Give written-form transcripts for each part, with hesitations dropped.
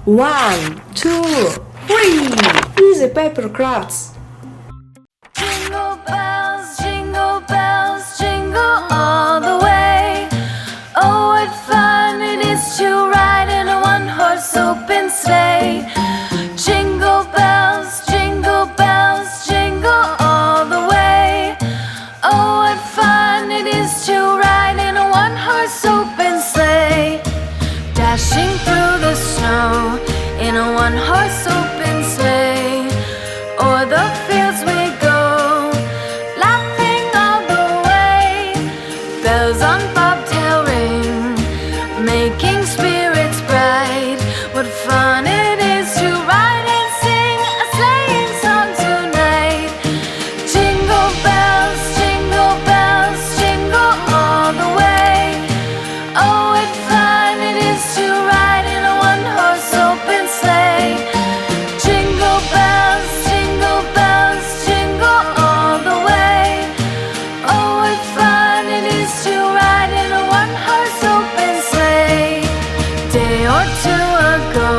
1, 2, 3. Easy paper crafts. Jingle bells, jingle all the way. Oh, what fun it is to ride in a one-horse open sleigh. Jingle bells, jingle all the way. Oh, what fun it is to ride in a one-horse open sleigh. Dashing through the snow in a one-horse open sleigh. O'er the fields we go, laughing all the way. Bells on bobtail ring, making spirits bright. What fun it is to ride and sing a sleighing song tonight. Jingle bells, jingle all the way. Oh, what fun it is to ride in a one-horse open sleigh. Jingle bells, jingle all the way. Oh, what fun it is to ride in a one-horse open sleigh. Day or two ago,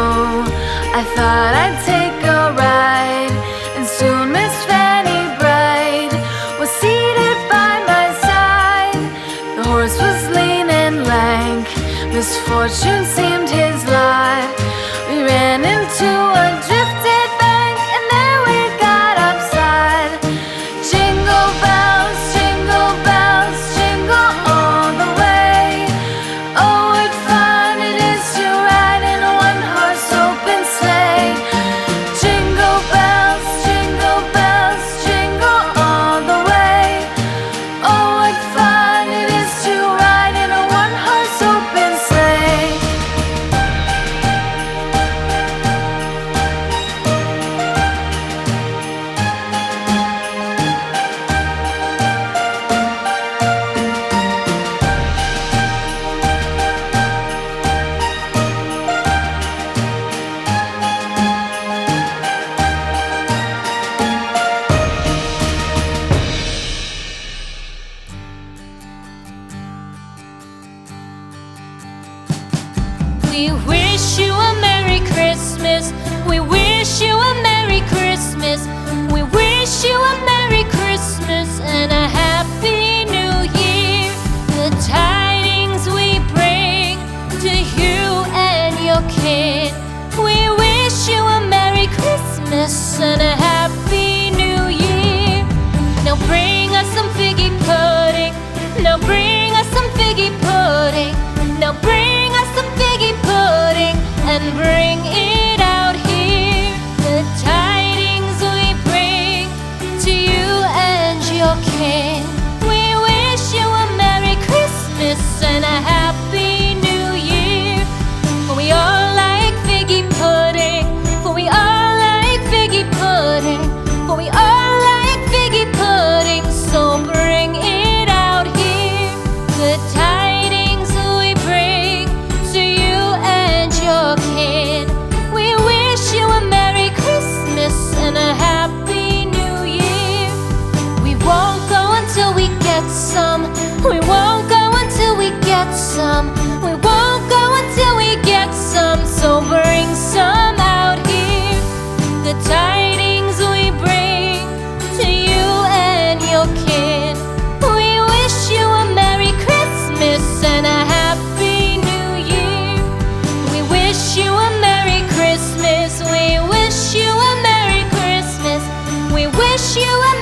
I thought I'd take a ride, and soon Miss Fanny Bright was seated by my side. The horse was lean and lank, misfortune seemed his lot. We ran into a drifted bank, and there we got upside. Jingle bells, jingle all the way. Oh, what fun it is to ride in a one-horse open sleigh. Jingle bells, jingle all the way. Oh, what fun it is to ride in a one-horse open sleigh. We wish you a Merry Christmas. We wish you a Merry Christmas. We wish you a Merry Christmas and a Happy New Year. The tidings we bring to you and your kin. We wish you a Merry Christmas and a Happy New Year. Now bring us some figgy pudding. Now bring us some figgy pudding. Now bring us some figgy pudding and bring it out here. The tidings we bring to you and your kin. We wish you a Merry Christmas and a Happy New Year. For we all like figgy pudding. For we all like figgy pudding. For we all like figgy pudding. So bring it out here. The tidings we bring to you and your kin. We wish you a Merry Christmas and a Happy New Year. We won't go until we get some. We won't go until we get some. We won't go until we get some. So bring some out here. The tidings we bring to you and your kin. We wish you a Merry Christmas and a Happy New Year. We wish you a Merry Christmas. We wish you a Merry Christmas. We wish you a